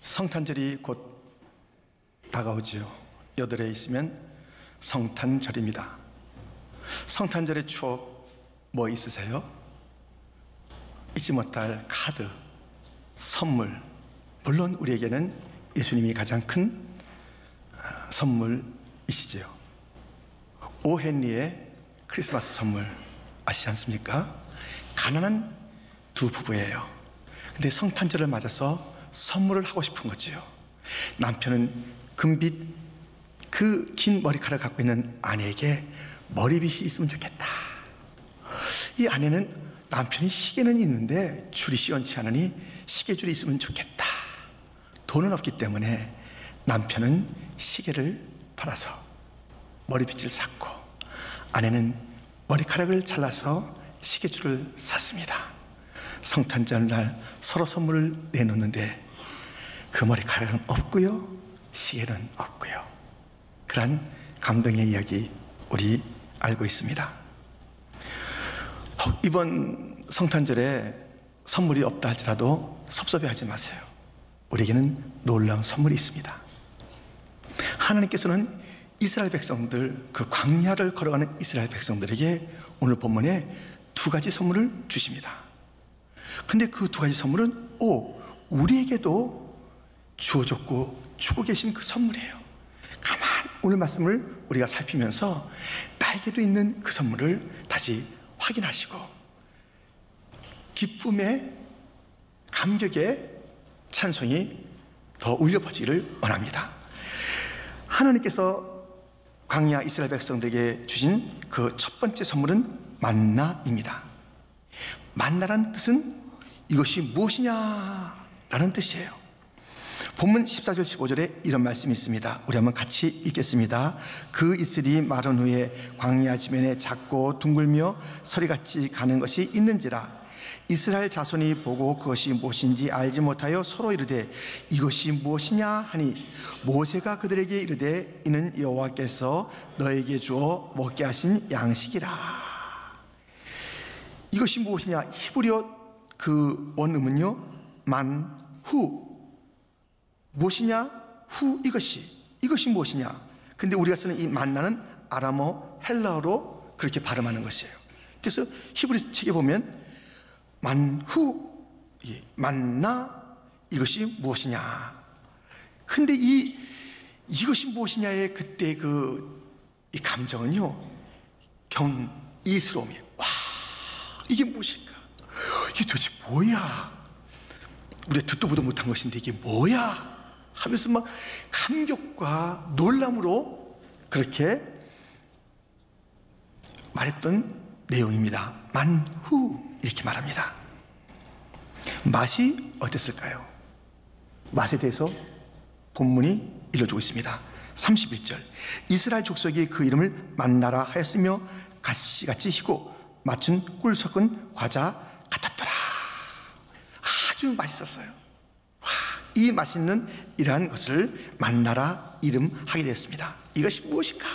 성탄절이 곧 다가오지요. 여덟에 있으면 성탄절입니다. 성탄절의 추억 뭐 있으세요? 잊지 못할 카드, 선물. 물론 우리에게는 예수님이 가장 큰 선물이시지요. 오 헨리의 크리스마스 선물 아시지 않습니까? 가난한 두 부부예요. 근데 성탄절을 맞아서 선물을 하고 싶은 거지요. 남편은 금빛 그 긴 머리카락을 갖고 있는 아내에게 머리빗이 있으면 좋겠다. 이 아내는 남편이 시계는 있는데 줄이 시원치 않으니 시계줄이 있으면 좋겠다. 돈은 없기 때문에 남편은 시계를 팔아서 머리빗을 샀고, 아내는 머리카락을 잘라서 시계줄을 샀습니다. 성탄절 날 서로 선물을 내놓는데 그 머리카락은 없고요, 시계는 없고요. 그런 감동의 이야기 우리 알고 있습니다. 이번 성탄절에 선물이 없다 할지라도 섭섭해하지 마세요. 우리에게는 놀라운 선물이 있습니다. 하나님께서는 이스라엘 백성들, 그 광야를 걸어가는 이스라엘 백성들에게 오늘 본문에 두 가지 선물을 주십니다. 근데 그 두 가지 선물은 우리에게도 주어졌고 주고 계신 그 선물이에요. 가만히 오늘 말씀을 우리가 살피면서 나에게도 있는 그 선물을 다시 확인하시고 기쁨의 감격의 찬송이 더 울려 퍼지기를 원합니다. 하나님께서 광야 이스라엘 백성들에게 주신 그 첫 번째 선물은 만나입니다. 만나란 뜻은 이것이 무엇이냐라는 뜻이에요. 본문 14절 15절에 이런 말씀이 있습니다. 우리 한번 같이 읽겠습니다. 그 이슬이 마른 후에 광야 지면에 작고 둥글며 서리같이 가는 것이 있는지라. 이스라엘 자손이 보고 그것이 무엇인지 알지 못하여 서로 이르되 이것이 무엇이냐 하니 모세가 그들에게 이르되 이는 여호와께서 너에게 주어 먹게 하신 양식이라. 이것이 무엇이냐? 히브리어 그 원음은요, 만후. 무엇이냐? 후, 이것이 무엇이냐? 근데 우리가 쓰는 이 만나는 아람어 헬라어로 그렇게 발음하는 것이에요. 그래서 히브리 책에 보면 만후, 만나, 이것이 무엇이냐? 근데 이것이 무엇이냐의 그때 이 감정은요, 경이스러움이에요. 와, 이게 무엇일까? 이게 도대체 뭐야? 우리가 듣도 보도 못한 것인데 이게 뭐야? 하면서 막 감격과 놀람으로 그렇게 말했던 내용입니다. 만후 이렇게 말합니다. 맛이 어땠을까요? 맛에 대해서 본문이 일러주고 있습니다. 31절 이스라엘 족속이 그 이름을 만나라 하였으며 가시같이 희고 맞춘 꿀 섞은 과자 같았더라. 아주 맛있었어요. 이 맛있는 이러한 것을 만나라 이름하게 되었습니다. 이것이 무엇인가?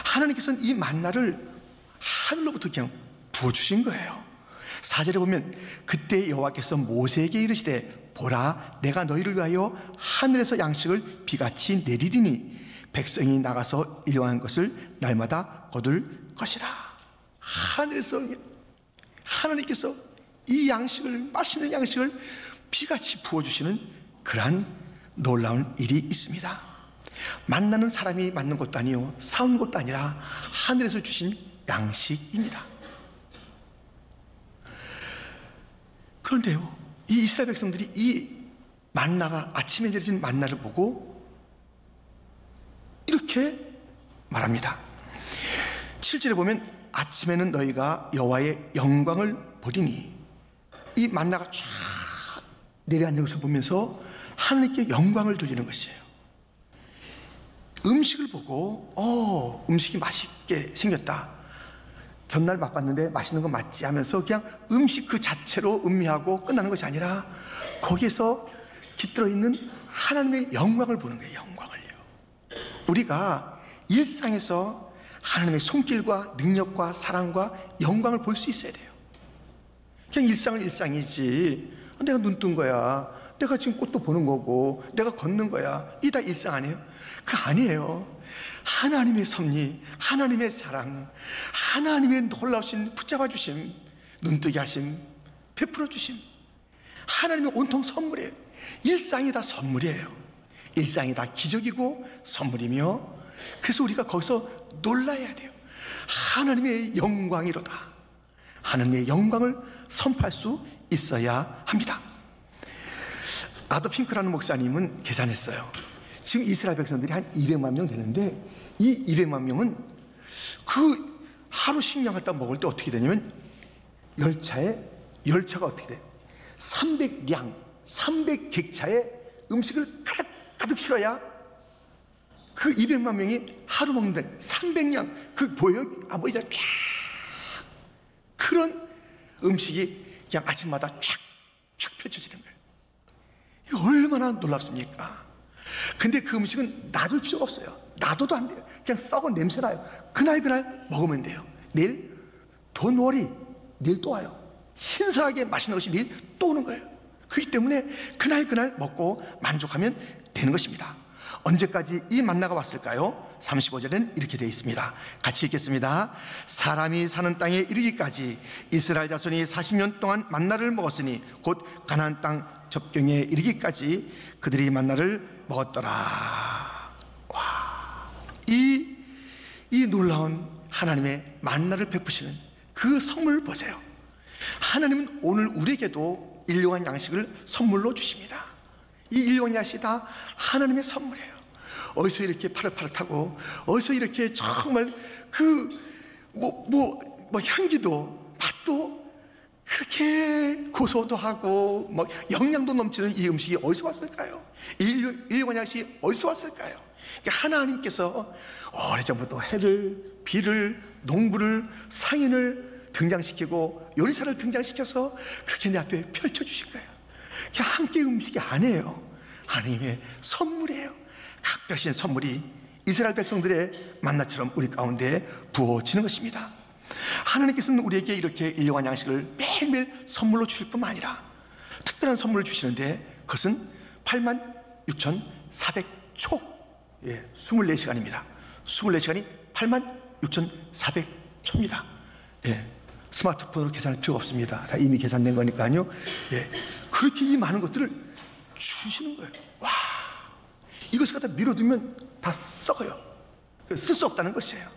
하나님께서는 이 만나를 하늘로부터 그냥 부어주신 거예요. 4절에 보면 그때 여호와께서 모세에게 이르시되 보라 내가 너희를 위하여 하늘에서 양식을 비같이 내리리니 백성이 나가서 일용한 것을 날마다 거둘 것이라. 하늘에서 하나님께서 이 양식을, 맛있는 양식을 비같이 부어주시는 그러한 놀라운 일이 있습니다. 만나는 사람이 만든 것도 아니요, 사온 것도 아니라 하늘에서 주신 양식입니다. 그런데요, 이 이스라엘 백성들이 이 만나가, 아침에 내려진 만나를 보고 이렇게 말합니다. 7절에 보면 아침에는 너희가 여호와의 영광을 보리니, 이 만나가 쫙 내려앉은 것을 보면서 하나님께 영광을 돌리는 것이에요. 음식을 보고 음식이 맛있게 생겼다, 전날 맛봤는데 맛있는 거 맞지 하면서 그냥 음식 그 자체로 음미하고 끝나는 것이 아니라 거기에서 깃들어 있는 하나님의 영광을 보는 거예요. 영광을요. 우리가 일상에서 하나님의 손길과 능력과 사랑과 영광을 볼 수 있어야 돼요. 그냥 일상은 일상이지, 내가 눈 뜬 거야, 내가 지금 꽃도 보는 거고 내가 걷는 거야. 이 다 일상 아니에요? 그 아니에요. 하나님의 섭리, 하나님의 사랑, 하나님의 놀라우신 붙잡아 주심, 눈뜨게 하심, 베풀어 주심, 하나님의 온통 선물이에요. 일상이 다 선물이에요. 일상이 다 기적이고 선물이며, 그래서 우리가 거기서 놀라야 돼요. 하나님의 영광이로다. 하나님의 영광을 선포할 수 있어야 합니다. 아더 핑크라는 목사님은 계산했어요. 지금 이스라엘 백성들이 한 200만 명 되는데, 이 200만 명은 그 하루 식량 갖다 먹을 때 어떻게 되냐면, 열차가 어떻게 돼요? 300량, 300객차에 음식을 가득 실어야 그 200만 명이 하루 먹는 300량, 그 보여요? 안 보이죠? 쫙 그런 음식이 그냥 아침마다 쫙 펼쳐지는 거예요. 이거 얼마나 놀랍습니까? 근데 그 음식은 놔둘 필요가 없어요. 놔둬도 안 돼요. 그냥 썩은 냄새 나요. 그날 먹으면 돼요. 내일 don't worry, 내일 또 와요. 신선하게 맛있는 것이 내일 또 오는 거예요. 그렇기 때문에 그날 먹고 만족하면 되는 것입니다. 언제까지 이 만나가 왔을까요? 35절에는 이렇게 되어 있습니다. 같이 읽겠습니다. 사람이 사는 땅에 이르기까지 이스라엘 자손이 40년 동안 만나를 먹었으니 곧 가나안 땅 접경에 이르기까지 그들이 만나를 먹었더라. 와, 이 놀라운 하나님의 만나를 베푸시는 그 선물 보세요. 하나님은 오늘 우리에게도 일용할 양식을 선물로 주십니다. 이 일용할 양식이 다 하나님의 선물이에요. 어디서 이렇게 파릇파릇하고, 어디서 이렇게 정말 향기도 맛도 그렇게 고소도 하고 영양도 넘치는 이 음식이 어디서 왔을까요? 일용할 양식이 어디서 왔을까요? 그러니까 하나님께서 오래전부터 해를, 비를, 농부를, 상인을 등장시키고 요리사를 등장시켜서 그렇게 내 앞에 펼쳐주신 거예요. 그냥 한 끼 음식이 아니에요. 하나님의 선물이에요. 각별하신 선물이 이스라엘 백성들의 만나처럼 우리 가운데 부어지는 것입니다. 하나님께서는 우리에게 이렇게 일용할 양식을 매일매일 선물로 주실 뿐만 아니라 특별한 선물을 주시는데, 그것은 86,400초, 24시간입니다. 24시간이 86,400초입니다. 스마트폰으로 계산할 필요가 없습니다. 다 이미 계산된 거니까요. 그렇게 이 많은 것들을 주시는 거예요. 와, 이것을 갖다 밀어두면 다 썩어요. 쓸 수 없다는 것이에요.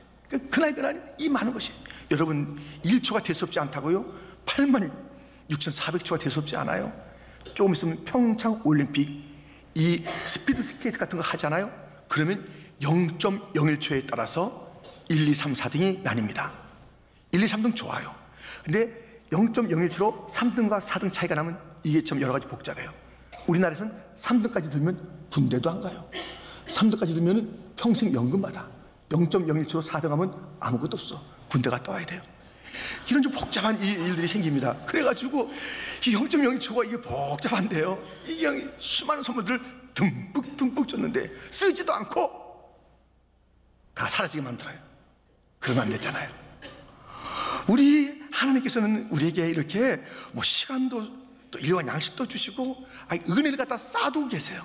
그날 이 많은 것이, 여러분 1초가 대수롭지 않다고요? 86,400초가 대수롭지 않아요? 조금 있으면 평창 올림픽 이 스피드 스케이트 같은 거 하잖아요. 그러면 0.01초에 따라서 1, 2, 3, 4등이 나뉩니다. 1, 2, 3등 좋아요. 근데 0.01초로 3등과 4등 차이가 나면 이게 참 여러 가지 복잡해요. 우리나라에서는 3등까지 들면 군대도 안 가요. 3등까지 들면 평생 연금 받아. 0.01초로 4등 하면 아무것도 없어. 군대 갔다 와야 돼요. 이런 좀 복잡한 일들이 생깁니다. 그래가지고 이 0.01초가 이게 복잡한데요. 이게 수많은 선물들을 듬뿍 줬는데 쓰지도 않고 다 사라지게 만들어요. 그러면 안 됐잖아요. 우리 하나님께서는 우리에게 이렇게 시간도 또 일용할 양식도 주시고 은혜를 갖다 쌓아두고 계세요.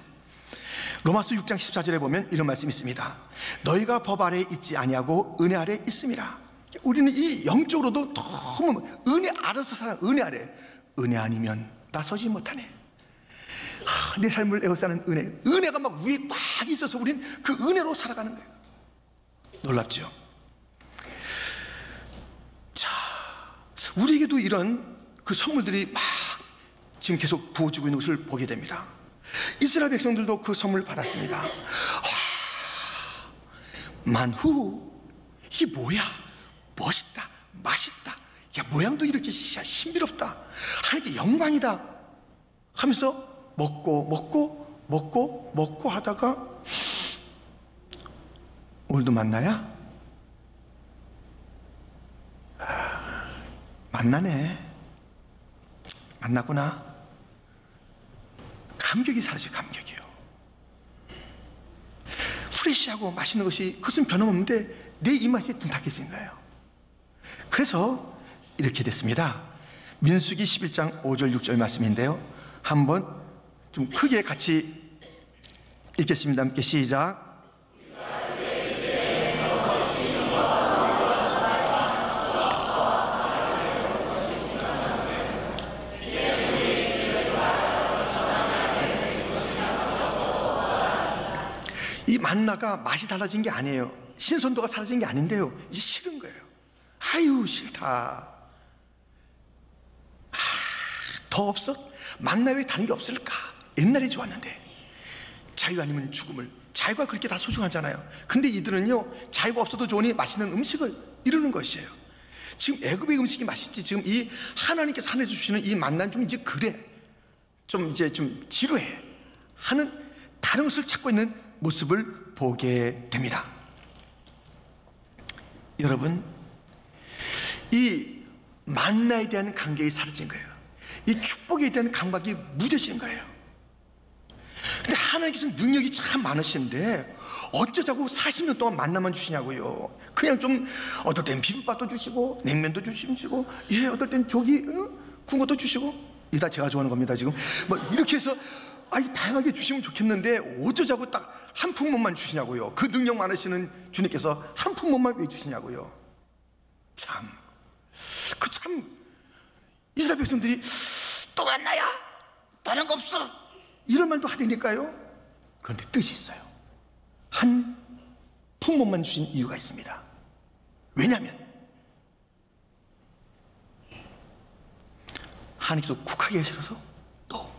로마서 6장 14절에 보면 이런 말씀이 있습니다. 너희가 법 아래에 있지 아니하고 은혜 아래에 있음이라. 우리는 이 영적으로도 너무 은혜 아래서 살아. 은혜 아니면 나서지 못하네. 내 삶을 에워싸는 은혜가 막 위에 딱 있어서 우린 그 은혜로 살아가는 거예요. 놀랍죠? 자, 우리에게도 이런 그 선물들이 막 지금 계속 부어지고 있는 것을 보게 됩니다. 이스라엘 백성들도 그 선물을 받았습니다. 만후, 이게 뭐야? 멋있다, 맛있다, 야, 모양도 이렇게 신비롭다, 하나님께 영광이다 하면서 먹고 하다가 오늘도 만나야? 만나네. 만나구나. 감격이 사라져요. 감격이요. 프레시하고 맛있는 것이 그것은 변함없는데 내 입맛이 둔탁해진 거예요. 그래서 이렇게 됐습니다. 민수기 11장 5절 6절 말씀인데요, 한번 좀 크게 같이 읽겠습니다. 함께 시작. 이 만나가 맛이 달라진 게 아니에요. 신선도가 사라진 게 아닌데요, 이제 싫은 거예요. 아유 싫다. 더 없어? 만나 외에 다른 게 없을까? 옛날에 좋았는데. 자유 아니면 죽음을. 자유가 그렇게 다 소중하잖아요. 근데 이들은요, 자유가 없어도 좋으니 맛있는 음식을 이루는 것이에요. 지금 애굽의 음식이 맛있지, 지금 이 하나님께서 하늘에서 주시는 이 만나는 좀 이제 그래, 좀 이제 좀 지루해 하는 다른 것을 찾고 있는 모습을 보게 됩니다. 여러분, 이 만나에 대한 감격이 사라진 거예요. 이 축복에 대한 감각이 무뎌진 거예요. 근데 하나님께서는 능력이 참 많으신데 어쩌자고 40년 동안 만나만 주시냐고요. 그냥 좀 어떨 땐 비빔밥도 주시고 냉면도 주시고, 예, 어떨 땐 조기 구운 것도 주시고, 이게 다 제가 좋아하는 겁니다 지금. 뭐 이렇게 해서 다양하게 주시면 좋겠는데 어쩌자고 딱 한 품목만 주시냐고요. 그 능력 많으시는 주님께서 한 품목만 왜 주시냐고요. 참 이스라엘 백성들이 또 만나야? 다른 거 없어? 이런 말도 하되니까요. 그런데 뜻이 있어요. 한 품목만 주신 이유가 있습니다. 왜냐하면 하나님께서 국하게 하셔서 또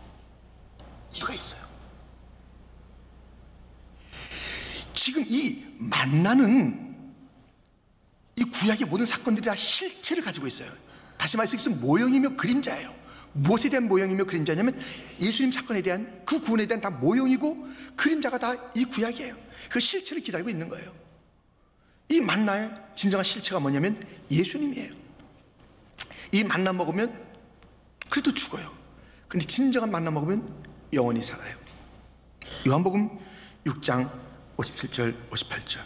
이유가 있어요. 지금 이 만나는 이 구약의 모든 사건들이 다 실체를 가지고 있어요. 다시 말해서 모형이며 그림자예요. 무엇에 대한 모형이며 그림자냐면 예수님 사건에 대한, 그 구원에 대한 다 모형이고 그림자가 다 이 구약이에요. 그 실체를 기다리고 있는 거예요. 이 만나의 진정한 실체가 뭐냐면 예수님이에요. 이 만나 먹으면 그래도 죽어요. 근데 진정한 만나 먹으면 영원히 살아요. 요한복음 6장 57절 58절.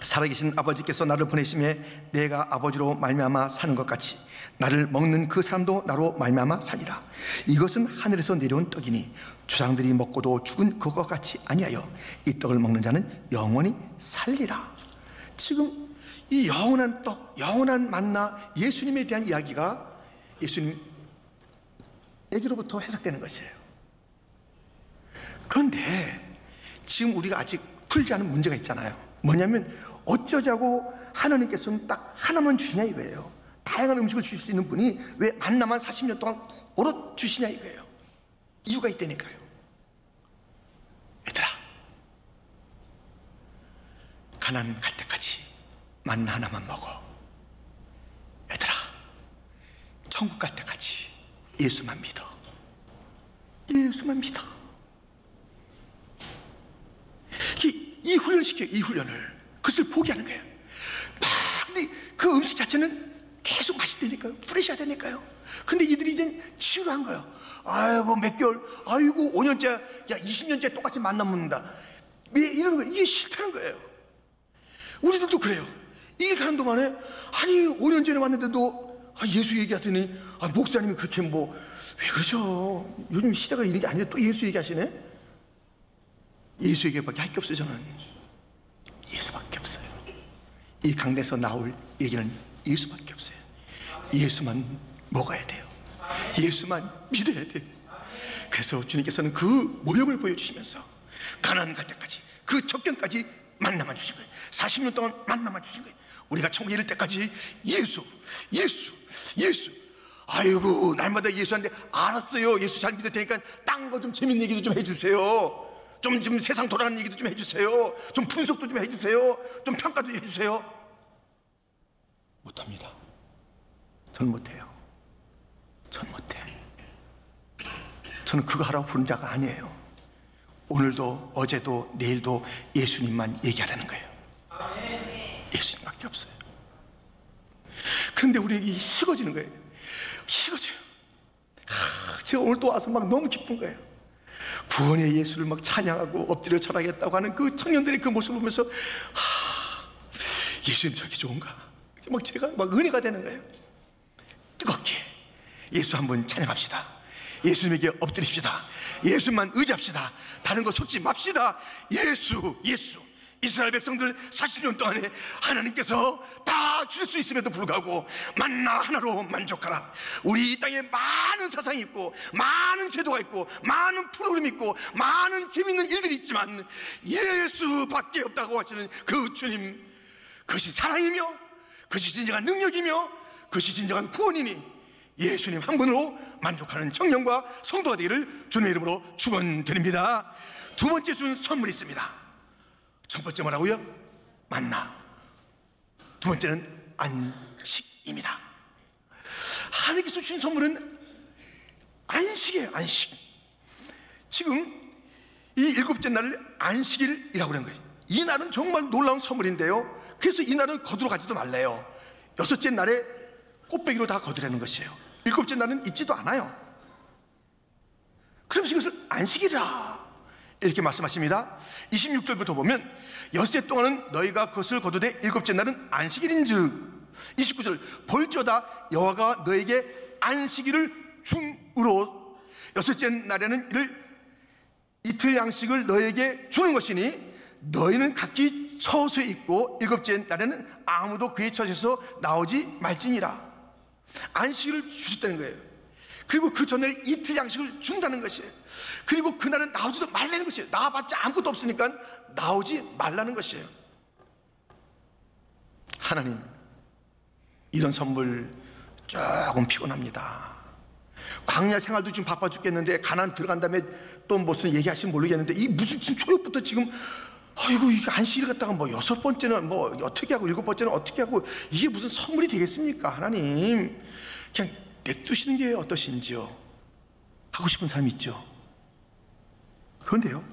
살아계신 아버지께서 나를 보내심에 내가 아버지로 말미암아 사는 것 같이 나를 먹는 그 사람도 나로 말미암아 살리라. 이것은 하늘에서 내려온 떡이니 조상들이 먹고도 죽은 그것과 같이 아니하여 이 떡을 먹는 자는 영원히 살리라. 지금 이 영원한 떡, 영원한 만나, 예수님에 대한 이야기가 예수님에게로부터 해석되는 것이에요. 그런데 지금 우리가 아직 풀지 않은 문제가 있잖아요. 뭐냐면 어쩌자고 하나님께서는 딱 하나만 주시냐 이거예요. 다양한 음식을 주실 수 있는 분이 왜 만나만 40년 동안 오롯 주시냐 이거예요. 이유가 있다니까요. 얘들아, 가나안 갈 때까지 만나 하나만 먹어. 얘들아, 천국 갈 때까지 예수만 믿어. 예수만 믿어. 이 훈련을 시켜요. 이 훈련을. 그것을 포기하는 거예요. 근데 그 음식 자체는 계속 맛있다니까요. 프레시해야 되니까요. 근데 이들이 이제 치유한 거예요. 아이고 몇 개월, 아이고 5년째, 야 20년째 똑같이 만나 먹는다. 왜 이러는 거예요? 이게 싫다는 거예요. 우리들도 그래요. 이게 가는 동안에 아니 5년 전에 왔는데도 예수 얘기하더니 목사님이 그렇게 뭐 왜 그러죠? 요즘 시대가 이런 게 아닌데 또 예수 얘기하시네? 예수 얘기밖에 할 게 없어요. 저는 예수밖에 없어요. 이 강대에서 나올 얘기는 예수밖에 없어요. 예수만 먹어야 돼요. 예수만 믿어야 돼요. 그래서 주님께서는 그 모형을 보여주시면서 가나안 갈 때까지, 그 적경까지 만나만 주신 거예요. 40년 동안 만나만 주신 거예요. 우리가 천국에 이를 때까지 예수. 아이고 날마다 예수한테 알았어요. 예수 잘 믿을 테니까 딴 거 좀 재밌는 얘기도 좀 해주세요. 좀 세상 돌아가는 얘기도 좀 해주세요. 좀 분석도 좀 해주세요. 좀 평가도 해주세요. 못합니다. 전 못해요. 전 못해. 저는 그거 하라고 부른 자가 아니에요. 오늘도 어제도 내일도 예수님만 얘기하라는 거예요. 예수님밖에 없어요. 그런데 우리 식어지는 거예요. 식어져요. 제가 오늘 또 와서 막 너무 기쁜 거예요. 구원의 예수를 막 찬양하고 엎드려 절하겠다고 하는 그 청년들의 그 모습을 보면서 예수님 저렇게 좋은가? 막 제가 막 은혜가 되는 거예요. 뜨겁게 예수 한번 찬양합시다. 예수님에게 엎드립시다. 예수만 의지합시다. 다른 거 속지 맙시다. 예수. 이스라엘 백성들 40년 동안에 하나님께서 다 줄 수 있음에도 불구하고 만나 하나로 만족하라. 우리 이 땅에 많은 사상이 있고 많은 제도가 있고 많은 프로그램이 있고 많은 재미있는 일들이 있지만 예수밖에 없다고 하시는 그 주님, 그것이 사랑이며 그것이 진정한 능력이며 그것이 진정한 구원이니 예수님 한 분으로 만족하는 청년과 성도가 되기를 주님의 이름으로 축원드립니다. 두 번째 준 선물이 있습니다. 첫 번째 뭐라고요? 만나. 두 번째는 안식입니다. 하나님께서 주신 선물은 안식이에요. 안식. 지금 이 일곱째 날을 안식일이라고 그러는 거예요. 이 날은 정말 놀라운 선물인데요, 그래서 이 날은 거두러 가지도 말래요. 여섯째 날에 꽃배기로 다 거두라는 것이에요. 일곱째 날은 있지도 않아요. 그러면서 이것을 안식이라 이렇게 말씀하십니다. 26절부터 보면 엿새 동안은 너희가 그것을 거두되 일곱째 날은 안식일인즉, 29절 볼지어다 여호와가 너에게 안식일을 줌으로 여섯째 날에는 이틀 양식을 너에게 주는 것이니 너희는 각기 처소에 있고 일곱째 날에는 아무도 그의 처소에서 나오지 말지니라. 안식일을 주셨다는 거예요. 그리고 그 전에 이틀 양식을 준다는 것이에요. 그리고 그날은 나오지도 말라는 것이에요. 나와봤자 아무것도 없으니까 나오지 말라는 것이에요. 하나님, 이런 선물 조금 피곤합니다. 광야 생활도 지금 바빠 죽겠는데 가나안 들어간 다음에 또 무슨 얘기하시면 모르겠는데 이 무슨 지금 초역부터 지금 아이고 이게 안식일 갖다가 뭐 여섯 번째는 뭐 어떻게 하고 일곱 번째는 어떻게 하고 이게 무슨 선물이 되겠습니까? 하나님 그냥 냅두시는 게 어떠신지요? 하고 싶은 사람이 있죠. 그런데요,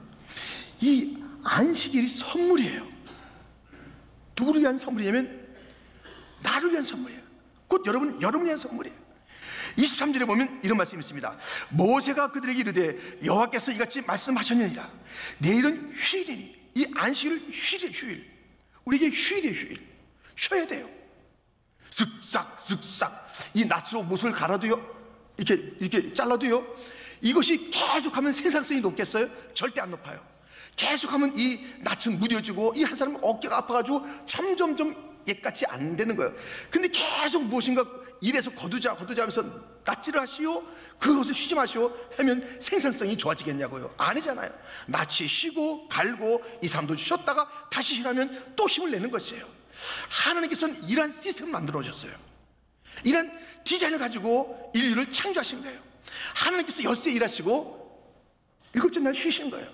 이 안식일이 선물이에요. 누구를 위한 선물이냐면 나를 위한 선물이에요. 곧 여러분을 위한 선물이에요. 23절에 보면 이런 말씀이 있습니다. 모세가 그들에게 이르되 여호와께서 이같이 말씀하셨느니라. 내일은 휴일이니. 이 안식일은 휴일이에요. 휴일. 우리에게 휴일이에요. 휴일. 쉬어야 돼요. 쓱싹 이 낫으로 못을 갈아도요, 이렇게 잘라도요, 이것이 계속하면 생산성이 높겠어요? 절대 안 높아요. 계속하면 이 낫은 무뎌지고 이 한 사람은 어깨가 아파가지고 점점점 옛같이 안 되는 거예요. 근데 계속 무엇인가 일에서 거두자 하면서 낫질을 하시오, 그것을 쉬지 마시오 하면 생산성이 좋아지겠냐고요? 아니잖아요. 낫이 쉬고 갈고 2, 3도 쉬었다가 다시 쉬라면 또 힘을 내는 것이에요. 하나님께서는 이러한 시스템을 만들어 오셨어요. 이런 디자인을 가지고 인류를 창조하신 거예요. 하나님께서 엿새 일하시고 일곱째 날 쉬신 거예요.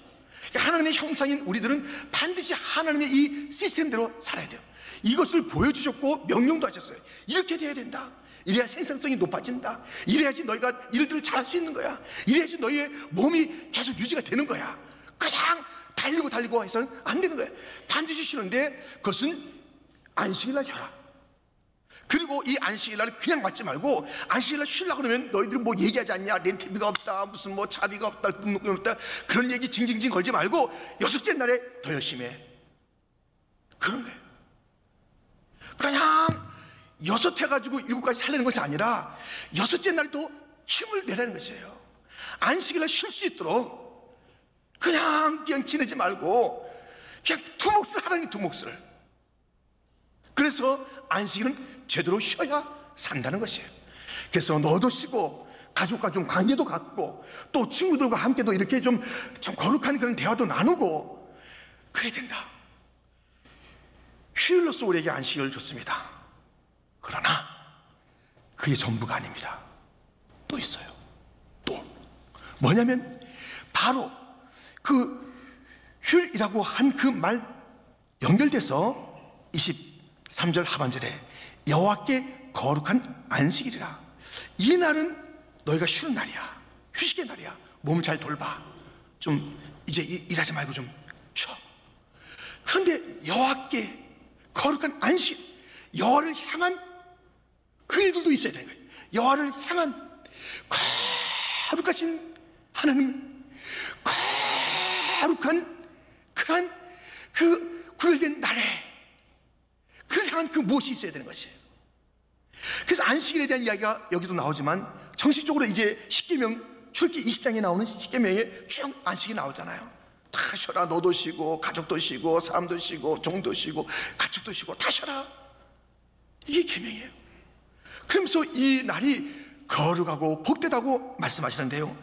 그러니까 하나님의 형상인 우리들은 반드시 하나님의 이 시스템대로 살아야 돼요. 이것을 보여주셨고 명령도 하셨어요. 이렇게 돼야 된다. 이래야 생산성이 높아진다. 이래야지 너희가 일들을 잘할 수 있는 거야. 이래야지 너희의 몸이 계속 유지가 되는 거야. 그냥 달리고 해서는 안 되는 거야. 반드시 쉬는데 그것은 안식일날 쉬어라. 그리고 이 안식일날 그냥 맞지 말고 안식일날 쉬려고 그러면 너희들은 뭐 얘기하지 않냐? 렌트비가 없다, 무슨 뭐 차비가 없다, 등록금이 없다, 그런 얘기 징징징 걸지 말고 여섯째 날에 더 열심히 해. 그런 거예요. 그냥 여섯 해가지고 일곱까지 살려는 것이 아니라 여섯째 날에도 힘을 내라는 것이에요. 안식일날 쉴 수 있도록 그냥 지내지 말고 그냥 두 몫을 하라는 게 두 몫을. 그래서 안식일은 제대로 쉬어야 산다는 것이에요. 그래서 너도 쉬고 가족과 좀 관계도 갖고 또 친구들과 함께도 이렇게 좀 거룩한 그런 대화도 나누고 그래야 된다. 휴일로서 우리에게 안식일을 줬습니다. 그러나 그게 전부가 아닙니다. 또 있어요. 또 뭐냐면 바로 그 휴일이라고 한 그 말 연결돼서 23절 하반절에 여호와께 거룩한 안식일이라. 이 날은 너희가 쉬는 날이야. 휴식의 날이야. 몸을 잘 돌봐. 좀 이제 일하지 말고 좀 쉬어. 그런데 여호와께 거룩한 안식, 여호와를 향한 그 일들도 있어야 되는 거예요. 여호와를 향한 거룩하신 하나님, 거룩한 그러한 그 구별된 날에 그를 향한 그 무엇이 있어야 되는 것이에요. 그래서 안식일에 대한 이야기가 여기도 나오지만 정식적으로 이제 십계명 출애굽기 20장에 나오는 10계명에 쭉 안식이 나오잖아요. 다 쉬어라. 너도 쉬고 가족도 쉬고 사람도 쉬고 종도 쉬고 가축도 쉬고 다 쉬어라. 이게 계명이에요. 그러면서 이 날이 거룩하고 복되다고 말씀하시는데요,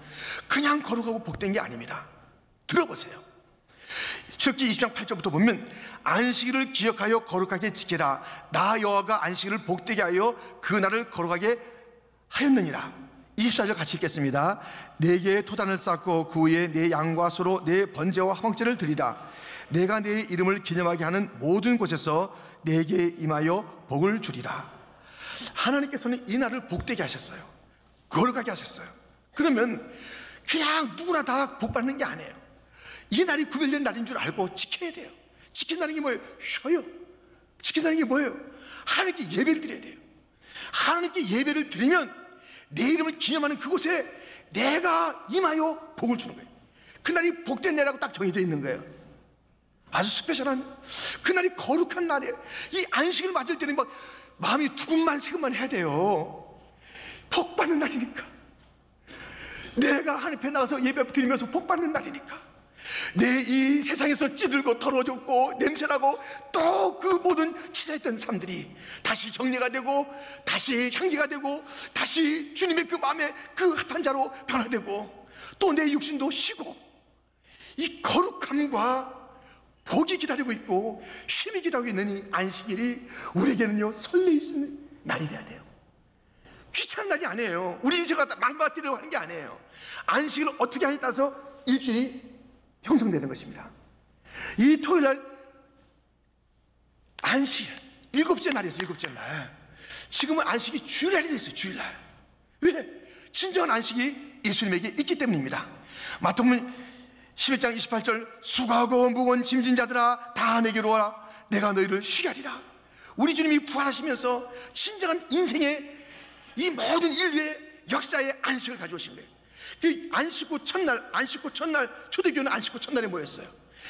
그냥 거룩하고 복된 게 아닙니다. 들어보세요. 출애굽기 20장 8절부터 보면 안식일을 기억하여 거룩하게 지켜라. 나 여호와가 안식일을 복되게 하여 그 날을 거룩하게 하였느니라. 24절 같이 읽겠습니다. 네 개의 토단을 쌓고 그 위에 네 양과 소로 네 번제와 화목제를 드리라. 내가 내 이름을 기념하게 하는 모든 곳에서 내게 임하여 복을 주리라. 하나님께서는 이 날을 복되게 하셨어요. 거룩하게 하셨어요. 그러면 그냥 누구나 다 복받는 게 아니에요. 이 날이 구별된 날인 줄 알고 지켜야 돼요. 지킨다는 게 뭐예요? 쉬어요. 지킨다는 게 뭐예요? 하나님께 예배를 드려야 돼요. 하나님께 예배를 드리면 내 이름을 기념하는 그곳에 내가 임하여 복을 주는 거예요. 그날이 복된 날이라고 딱 정해져 있는 거예요. 아주 스페셜한, 그날이 거룩한 날이에요. 이 안식을 맞을 때는 막 마음이 두근만 세근만 해야 돼요. 복받는 날이니까. 내가 하나님 앞에 나가서 예배 드리면서 복받는 날이니까. 내 이 세상에서 찌들고 더러워졌고 냄새나고 또 그 모든 치사했던 삶들이 다시 정리가 되고 다시 향기가 되고 다시 주님의 그 마음에 그 합한 자로 변화되고 또 내 육신도 쉬고, 이 거룩함과 복이 기다리고 있고 쉼이 기다리고 있는 이 안식일이 우리에게는요 설레이시는 날이 돼야 돼요. 귀찮은 날이 아니에요. 우리 인생을 망가뜨리려고 하는 게 아니에요. 안식일을 어떻게 하냐에 따라서 일주일이 형성되는 것입니다. 이 토요일날 안식, 일곱째 날이었어요. 일곱째 날. 지금은 안식이 주일날이 됐어요. 주일날. 왜? 진정한 안식이 예수님에게 있기 때문입니다. 마태복음 11장 28절, 수고하고 무거운 짐진 자들아 다 내게로 와라. 내가 너희를 쉬게 하리라. 우리 주님이 부활하시면서 진정한 인생의 이 모든 인류의 역사의 안식을 가져오신 거예요. 그 안식구 첫날, 초대교회는 안식구 첫날에 모였어요.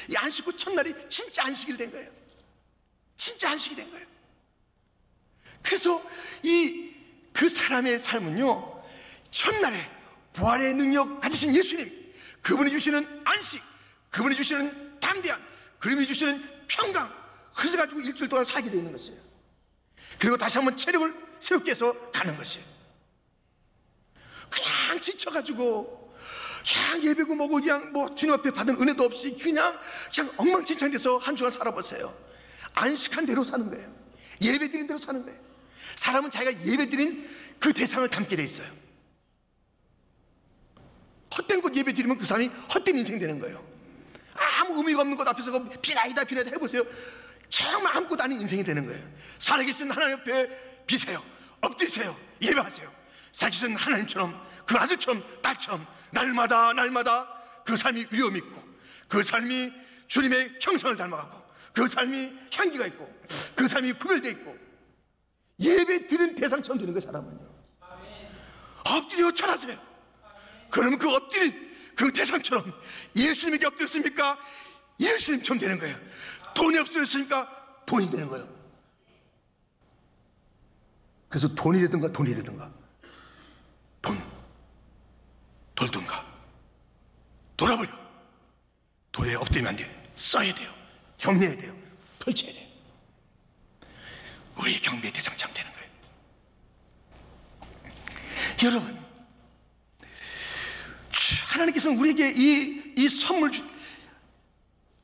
이 안식구 첫날이 진짜 안식일이 된 거예요. 진짜 안식이 된 거예요. 그래서 그 사람의 삶은요, 첫날에 부활의 능력 가지신 예수님, 그분이 주시는 안식, 그분이 주시는 담대함, 그분이 주시는 평강, 그래서 가지고 일주일 동안 살게 되는 것이에요. 그리고 다시 한번 체력을 새롭게 해서 가는 것이에요. 그냥 지쳐가지고 그냥 예배고 뭐고 그냥 뭐 주님 앞에 받은 은혜도 없이 그냥 엉망진창돼서 한 주간 살아보세요. 안식한 대로 사는 거예요. 예배 드린 대로 사는 거예요. 사람은 자기가 예배 드린 그 대상을 담게 돼 있어요. 헛된 것 예배 드리면 그 사람이 헛된 인생 되는 거예요. 아무 의미가 없는 것 앞에서 비나이다 해보세요. 정말 아무것도 아닌 인생이 되는 거예요. 살아계신 하나님 옆에 비세요. 엎드리세요. 예배하세요. 살아계신 하나님처럼, 그 아들처럼, 딸처럼 날마다 그 삶이 위엄 있고, 그 삶이 주님의 형상을 닮아가고, 그 삶이 향기가 있고, 그 삶이 구별되어 있고, 예배 드리는 대상처럼 되는 거예요. 사람은요. 엎드려 절하세요. 그러면 그 엎드린 그 대상처럼 예수님에게 엎드렸습니까? 예수님처럼 되는 거예요. 돈이 없으셨습니까? 돈이 되는 거예요. 그래서 돈이 되든가 돌든가 돌아버려. 돌에 엎드리면 안 돼요. 써야 돼요. 정리해야 돼요. 펼쳐야 돼요. 우리의 경배의 대상처럼 되는 거예요. 여러분, 하나님께서는 우리에게 이 선물,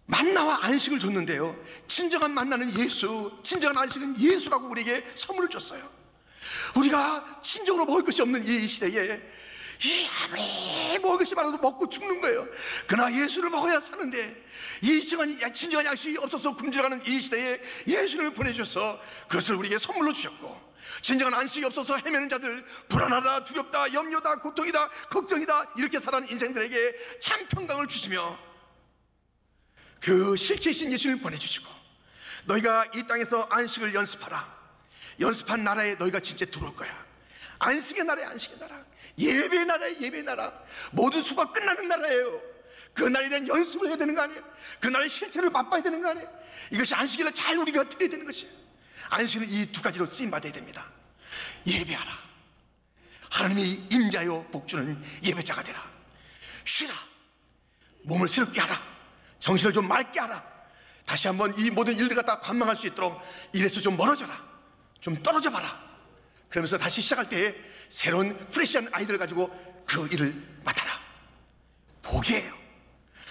만나와 안식을 줬는데요, 진정한 만나는 예수, 진정한 안식은 예수라고 우리에게 선물을 줬어요. 우리가 진정으로 먹을 것이 없는 이 시대에 아무리 먹을 것이 많아도 먹고 죽는 거예요. 그러나 예수를 먹어야 사는데, 이 진정한 양식이 없어서 굶주려가는 이 시대에 예수를 보내주셔서 그것을 우리에게 선물로 주셨고, 진정한 안식이 없어서 헤매는 자들, 불안하다, 두렵다, 염려다, 고통이다, 걱정이다, 이렇게 살아가는 인생들에게 참 평강을 주시며 그 실체이신 예수를 보내주시고, 너희가 이 땅에서 안식을 연습하라. 연습한 나라에 너희가 진짜 들어올 거야. 안식의 나라에, 안식의 나라, 예배의 나라에, 예배의 나라, 모든 수가 끝나는 나라예요. 그 날에 대한 연습을 해야 되는 거 아니에요? 그 날의 실체를 맛봐야 되는 거 아니에요? 이것이 안식일날 잘 우리가 드려야 되는 것이에요. 안식은 이 두 가지로 쓰임받아야 됩니다. 예배하라. 하나님이 임자요 복주는 예배자가 되라. 쉬라. 몸을 새롭게 하라. 정신을 좀 맑게 하라. 다시 한번 이 모든 일들 갖다 관망할 수 있도록 일에서 좀 멀어져라. 좀 떨어져 봐라. 그러면서 다시 시작할 때에 새로운 프레시한 아이들을 가지고 그 일을 맡아라. 복이에요.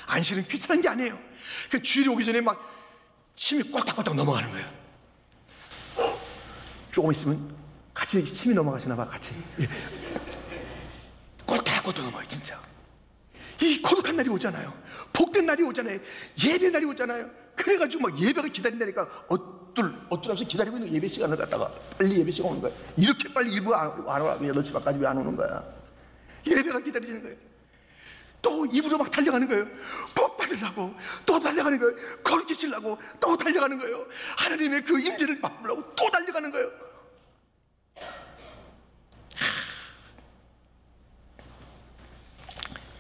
안식은 귀찮은 게 아니에요. 그 주일이 오기 전에 막 침이 꼴딱꼴딱 넘어가는 거예요. 조금 있으면 같이 침이 넘어가시나 봐. 같이 꼴딱꼴딱 넘어가요. 진짜 이 거룩한 날이 오잖아요. 복된 날이 오잖아요. 예배 날이 오잖아요. 그래가지고 막 예배가 기다린다니까 어뚤어서 기다리고 있는 예배 시간을 갖다가 빨리 예배 시간 오는 거야. 이렇게 빨리 일부 안 와. 8시 반까지 왜 안 오는 거야? 예배가 기다리는 거예요. 또 입으로 막 달려가는 거예요. 복 받으려고 또 달려가는 거예요. 거룩해지려고 또 달려가는 거예요. 하나님의 그 임재를 맛보려고 또 달려가는 거예요.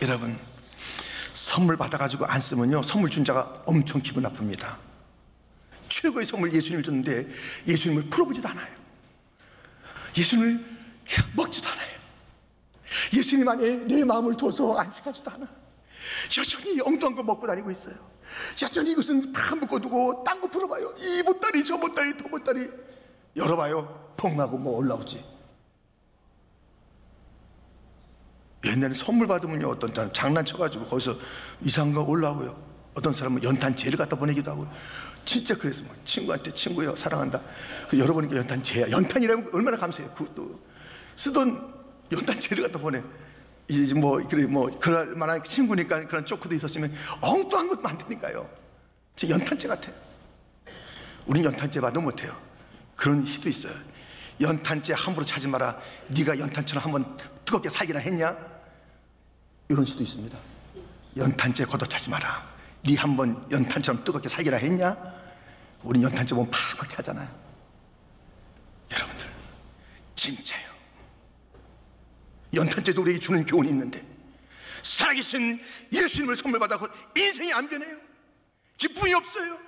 여러분, 선물 받아가지고 안 쓰면요, 선물 준 자가 엄청 기분 나쁩니다. 최고의 선물 예수님을 줬는데 예수님을 풀어보지도 않아요. 예수님을 먹지도 않아요. 예수님 안에 내 마음을 둬서 안식하지도 않아. 여전히 엉뚱한 거 먹고 다니고 있어요. 여전히 이것은 다 묶어두고 딴 거 풀어봐요. 이 보따리 저 보따리 저 보따리 열어봐요. 폭나고 뭐 올라오지. 옛날에 선물 받으면요, 어떤 사람 장난쳐가지고 거기서 이상한 거 올라오고요. 어떤 사람은 연탄재를 갖다 보내기도 하고요. 진짜 그래서 뭐 친구한테 친구요 사랑한다. 그 열어보니까 연탄재야. 연탄이라면 얼마나 감사해요. 그것도 쓰던 연탄재를 갖다 보내. 이제 뭐 그래 뭐 그럴 만한 친구니까 그런 쪼크도 있었으면 엉뚱한 것도 많다니까요. 제 연탄재 같아요. 우린 연탄재 받도 못해요. 그런 시도 있어요. 연탄재 함부로 차지 마라. 네가 연탄처럼 한번 뜨겁게 살기나 했냐? 이런 시도 있습니다. 연탄재 걷어차지 마라. 네 한번 연탄처럼 뜨겁게 살기나 했냐? 우린 연탄재 보면 팍팍 차잖아요. 여러분들 진짜요. 연탄재도 우리에게 주는 교훈이 있는데 살아계신 예수님을 선물 받아서 인생이 안 변해요. 기쁨이 없어요.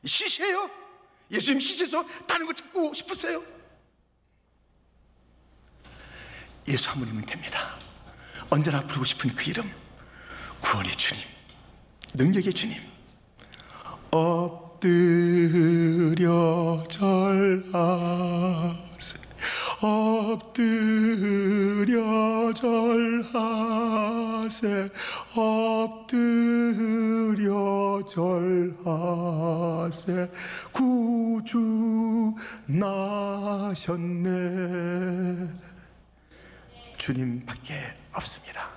시시해요. 예수님 시시해서 다른 거 찾고 싶으세요? 예수 한 분이면 됩니다. 언제나 부르고 싶은 그 이름, 구원의 주님, 능력의 주님. 엎드려 절하세, 엎드려 절하세, 엎드려 절하세. 구주 나셨네. 주님밖에 없습니다.